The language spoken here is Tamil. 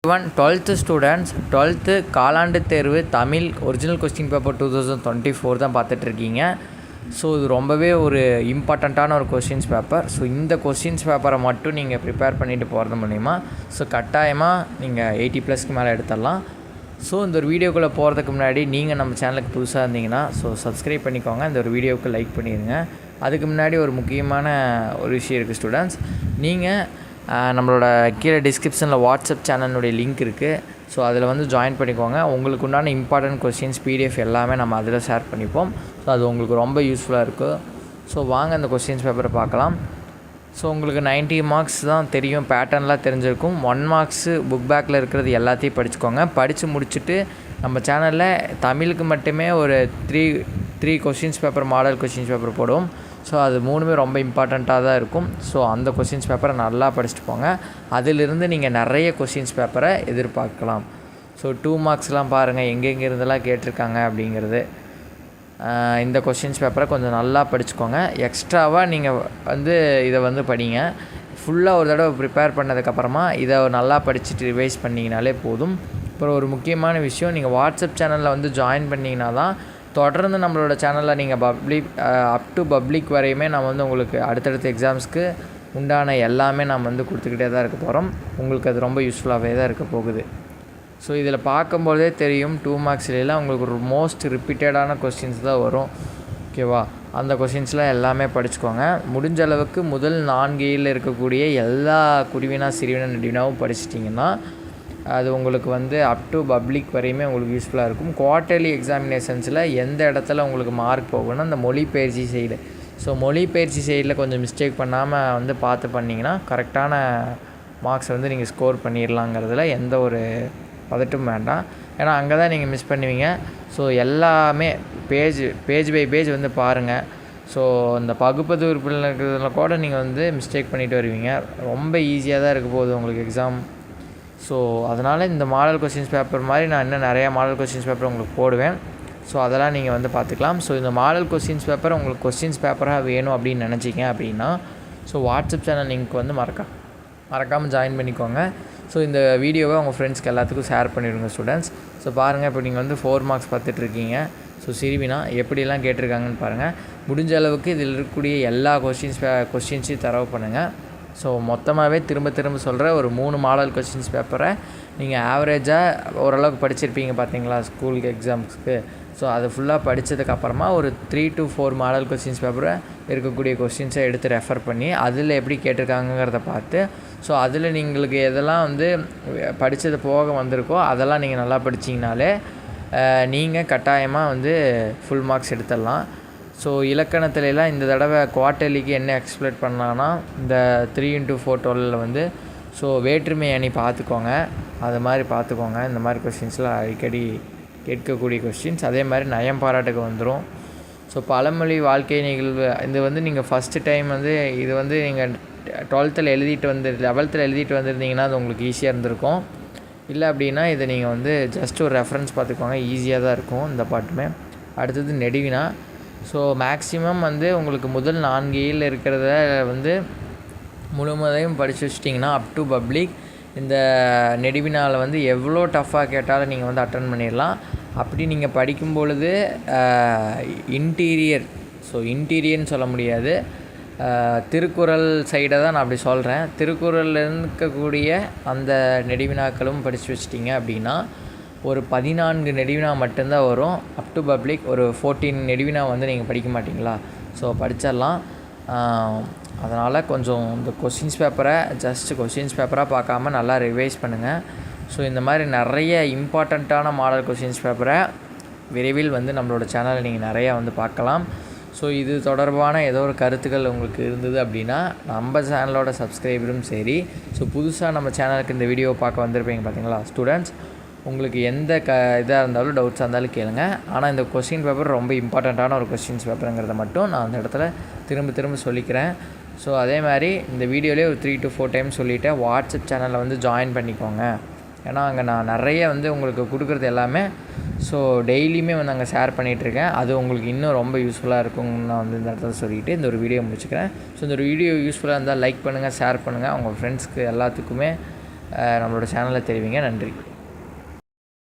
12th ஸ்டூடெண்ட்ஸ் 12th காலாண்டு தேர்வு தமிழ் ஒரிஜினல் கொஸ்டின் பேப்பர் 2024 தான் பார்த்துட்ருக்கீங்க. ஸோ இது ரொம்பவே ஒரு இம்பார்ட்டண்ட்டான ஒரு கொஸ்டின்ஸ் பேப்பர். ஸோ இந்த கொஸ்டின்ஸ் பேப்பரை மட்டும் நீங்கள் ப்ரிப்பேர் பண்ணிவிட்டு போகிறது மூலிமா ஸோ கட்டாயமாக நீங்கள் 80+ மேலே எடுத்துடலாம். ஸோ இந்த ஒரு வீடியோக்குள்ளே போகிறதுக்கு முன்னாடி நீங்கள் நம்ம சேனலுக்கு புதுசாக இருந்தீங்கன்னா ஸோ சப்ஸ்கிரைப் பண்ணிக்கோங்க, இந்த ஒரு வீடியோவுக்கு லைக் பண்ணிடுங்க. அதுக்கு முன்னாடி ஒரு முக்கியமான ஒரு விஷயம் இருக்குது ஸ்டூடெண்ட்ஸ். நீங்கள் நம்மளோட கீழே டிஸ்கிரிப்ஷனில் வாட்ஸ்அப் சேனலுடைய லிங்க் இருக்குது. ஸோ அதில் வந்து ஜாயின் பண்ணிக்கோங்க. உங்களுக்கு உண்டான இம்பார்ட்டன்ட் கொஸ்டின்ஸ் PDF எல்லாமே நம்ம அதில் ஷேர் பண்ணிப்போம். ஸோ அது உங்களுக்கு ரொம்ப யூஸ்ஃபுல்லாக இருக்கும். ஸோ வாங்க அந்த கொஸ்டின்ஸ் பேப்பரை பார்க்கலாம். ஸோ உங்களுக்கு 90 மார்க்ஸ் தான் தெரியும், பேட்டர்ன்லாம் தெரிஞ்சிருக்கும். 1 மார்க்ஸு புக் பேக்கில் இருக்கிறது எல்லாத்தையும் படிச்சுக்கோங்க. படித்து முடிச்சுட்டு நம்ம சேனலில் தமிழுக்கு மட்டுமே ஒரு three questions paper model questions paper போடுவோம். ஸோ அது 3மே ரொம்ப இம்பார்ட்டண்ட்டாக தான் இருக்கும். ஸோ அந்த கொஸ்டின்ஸ் பேப்பரை நல்லா படிச்சுட்டு போங்க. அதிலிருந்து நீங்கள் நிறைய கொஸ்டின்ஸ் பேப்பரை எதிர்பார்க்கலாம். ஸோ 2 மார்க்ஸ்லாம் பாருங்கள் எங்கெங்கே இருந்தெல்லாம் கேட்டிருக்காங்க அப்படிங்கிறது. இந்த கொஸ்டின்ஸ் பேப்பரை கொஞ்சம் நல்லா படிச்சுக்கோங்க. எக்ஸ்ட்ராவாக நீங்கள் வந்து இதை வந்து படிங்க. ஃபுல்லாக ஒரு தடவை ப்ரிப்பேர் பண்ணதுக்கப்புறமா இதை நல்லா படிச்சுட்டு ரிவைஸ் பண்ணிங்கனாலே போதும். அப்புறம் ஒரு முக்கியமான விஷயம், நீங்கள் வாட்ஸ்அப் சேனலில் வந்து ஜாயின் பண்ணிங்கன்னா தான் தொடர்ந்து நம்மளோட சேனலில் நீங்கள் அப் டு பப்ளிக் வரையுமே நம்ம வந்து உங்களுக்கு அடுத்தடுத்த எக்ஸாம்ஸ்க்கு உண்டான எல்லாமே நம்ம வந்து கொடுத்துக்கிட்டே தான் இருக்க போகிறோம். உங்களுக்கு அது ரொம்ப யூஸ்ஃபுல்லாகவே தான் இருக்க போகுது. ஸோ இதில் பார்க்கும்போதே தெரியும் 2 மார்க்ஸ்லாம் உங்களுக்கு ஒரு மோஸ்ட் ரிப்பீட்டடான கொஸ்டின்ஸ் தான் வரும். ஓகேவா? அந்த கொஸ்டின்ஸ்லாம் எல்லாமே படிச்சுக்கோங்க. முடிஞ்ச அளவுக்கு முதல் 4 இருக்கக்கூடிய எல்லா குருவினா சிறுவினா நெடுவினாவும் படிச்சிட்டிங்கன்னா அது உங்களுக்கு வந்து அப் டு பப்ளிக் வரையுமே உங்களுக்கு யூஸ்ஃபுல்லாக இருக்கும். குவார்ட்டர்லி எக்ஸாமினேஷன்ஸில் எந்த இடத்துல உங்களுக்கு மார்க் போகணும்னா அந்த மொழிபெயர்ச்சி சைடு. ஸோ மொழிபெயர்ச்சி சைடில் கொஞ்சம் மிஸ்டேக் பண்ணாமல் வந்து பார்த்து பண்ணிங்கன்னா கரெக்டான மார்க்ஸ் வந்து நீங்கள் ஸ்கோர் பண்ணிடலாங்கிறதுல எந்த ஒரு பதட்டும் வேண்டாம். ஏன்னா அங்கே தான் நீங்கள் மிஸ் பண்ணுவீங்க. ஸோ எல்லாமே பேஜ் பை பேஜ் வந்து பாருங்கள். ஸோ இந்த பகுப்பது உறுப்பில் இருக்கிறதுல கூட நீங்கள் வந்து மிஸ்டேக் பண்ணிட்டு வருவீங்க. ரொம்ப ஈஸியாக தான் இருக்க போகுது உங்களுக்கு எக்ஸாம். ஸோ அதனால் இந்த மாடல் கொஸ்டின்ஸ் பேப்பர் மாதிரி நான் இன்னும் நிறையா மாடல் கொஸ்டின்ஸ் பேப்பர் உங்களுக்கு போடுவேன். ஸோ அதெல்லாம் நீங்கள் வந்து பார்த்துக்கலாம். ஸோ இந்த மாடல் கொஸ்டின்ஸ் பேப்பர் உங்களுக்கு கொஸ்டின்ஸ் பேப்பராக வேணும் அப்படின்னு நினச்சிங்க அப்படின்னா ஸோ வாட்ஸ்அப் சேனல் லிங்க் வந்து மறக்காமல் ஜாயின் பண்ணிக்கோங்க. ஸோ இந்த வீடியோவை உங்கள் ஃப்ரெண்ட்ஸ்க்கு எல்லாத்துக்கும் ஷேர் பண்ணிவிடுங்க ஸ்டூடெண்ட்ஸ். ஸோ பாருங்கள், இப்போ நீங்கள் வந்து 4 மார்க்ஸ் பார்த்துட்ருக்கீங்க. ஸோ சிறுவினா எப்படிலாம் கேட்டிருக்காங்கன்னு பாருங்கள். முடிஞ்ச அளவுக்கு இதில் இருக்கக்கூடிய எல்லா கொஸ்டின்ஸையும் தரவு பண்ணுங்கள். ஸோ மொத்தமாகவே திரும்ப சொல்கிற ஒரு 3 மாடல் கொஸ்டின்ஸ் பேப்பரை நீங்கள் ஆவரேஜாக ஓரளவுக்கு படிச்சிருப்பீங்க பார்த்தீங்களா ஸ்கூலுக்கு எக்ஸாம்ஸ்க்கு. ஸோ அது ஃபுல்லாக படித்ததுக்கப்புறமா ஒரு 3 to 4 மாடல் கொஸ்டின்ஸ் பேப்பரை இருக்கக்கூடிய கொஸ்டின்ஸை எடுத்து ரெஃபர் பண்ணி அதில் எப்படி கேட்டிருக்காங்கிறத பார்த்து ஸோ அதில் நீங்களுக்கு எதெல்லாம் வந்து படித்தது போக வந்திருக்கோ அதெல்லாம் நீங்கள் நல்லா படிச்சிங்கனாலே நீங்கள் கட்டாயமாக வந்து ஃபுல் மார்க்ஸ் எடுத்துடலாம். ஸோ இலக்கணத்துலலாம் இந்த தடவை குவார்ட்டர்லிக்கு என்ன எக்ஸ்பெக்ட் பண்ணலான்னா இந்த 3x4 வந்து ஸோ வேற்றுமை அணி பார்த்துக்கோங்க. அது மாதிரி பார்த்துக்கோங்க. இந்த மாதிரி கொஸ்டின்ஸ்லாம் அடிக்கடி கேட்கக்கூடிய கொஸ்டின்ஸ். அதே மாதிரி நயம் பாராட்டுக்கு வந்துடும். ஸோ பழமொழி வாழ்க்கை நிகழ்வு இது வந்து நீங்கள் ஃபஸ்ட்டு டைம் வந்து இது வந்து நீங்கள் 12th எழுதிட்டு வந்திருந்தீங்கன்னா அது உங்களுக்கு ஈஸியாக இருந்திருக்கும். இல்லை அப்படின்னா இதை நீங்கள் வந்து ஜஸ்ட் ஒரு ரெஃபரன்ஸ் பார்த்துக்கோங்க, ஈஸியாக தான் இருக்கும் இந்த பாட்டுமே. அடுத்தது நெடுவினா. ஸோ மேக்ஸிமம் வந்து உங்களுக்கு முதல் 4 இருக்கிறத வந்து முழுவதையும் படித்து வச்சிட்டிங்கன்னா அப் டு பப்ளிக் இந்த நெடுவினாவில் வந்து எவ்வளோ டஃப்பாக கேட்டாலும் நீங்கள் வந்து அட்டன் பண்ணிடலாம். அப்படி நீங்கள் படிக்கும் பொழுது இன்டீரியர்னு சொல்ல முடியாது, திருக்குறள் சைடை தான் நான் அப்படி சொல்கிறேன். திருக்குறளில் இருக்கக்கூடிய அந்த நெடுவினாக்களும் படித்து வச்சிட்டிங்க அப்படின்னா ஒரு 14 நெடுவினா மட்டும்தான் வரும். அப் டு பப்ளிக் ஒரு 14 நெடுவினா வந்து நீங்கள் படிக்க மாட்டிங்களா? ஸோ படிச்சிடலாம். அதனால் கொஞ்சம் இந்த கொஸ்டின்ஸ் பேப்பரை கொஸ்டின்ஸ் பேப்பராக பார்க்காம நல்லா ரிவைஸ் பண்ணுங்கள். ஸோ இந்த மாதிரி நிறைய இம்பார்ட்டண்ட்டான மாடல் கொஸ்டின்ஸ் பேப்பரை விரைவில் வந்து நம்மளோட சேனலில் நீங்கள் நிறையா வந்து பார்க்கலாம். ஸோ இது தொடர்பான ஏதோ ஒரு கருத்துக்கள் உங்களுக்கு இருந்தது அப்படின்னா நம்ம சேனலோட சப்ஸ்கிரைபரும் சரி, ஸோ புதுசாக நம்ம சேனலுக்கு இந்த வீடியோ பார்க்க வந்திருப்பீங்க பார்த்தீங்களா ஸ்டூடெண்ட்ஸ், உங்களுக்கு எந்த இதாக இருந்தாலும் டவுட்ஸாக இருந்தாலும் கேளுங்க. ஆனால் இந்த கொஸ்டின் பேப்பர் ரொம்ப இம்பார்ட்டண்ட்டான ஒரு கொஸ்டின்ஸ் பேப்பருங்கிறத மட்டும் நான் அந்த இடத்துல திரும்ப சொல்லிக்கிறேன். ஸோ அதே மாதிரி இந்த வீடியோலேயே ஒரு 3 to 4 டைம் சொல்லிவிட்டேன், வாட்ஸ்அப் சேனலில் வந்து ஜாயின் பண்ணிக்கோங்க. ஏன்னா அங்கே நான் நிறைய வந்து உங்களுக்கு கொடுக்குறது எல்லாமே ஸோ டெய்லியுமே வந்து அங்கே ஷேர் பண்ணிகிட்ருக்கேன். அது உங்களுக்கு இன்னும் ரொம்ப யூஸ்ஃபுல்லாக இருக்கும்னு நான் வந்து இந்த இடத்துல சொல்லிவிட்டு இந்த ஒரு வீடியோ முடிச்சுக்கிறேன். ஸோ இந்த ஒரு வீடியோ யூஸ்ஃபுல்லாக இருந்தால் லைக் பண்ணுங்கள், ஷேர் பண்ணுங்கள். உங்கள் ஃப்ரெண்ட்ஸ்க்கு எல்லாத்துக்குமே நம்மளோட சேனலில் தெரிவிங்க. நன்றி.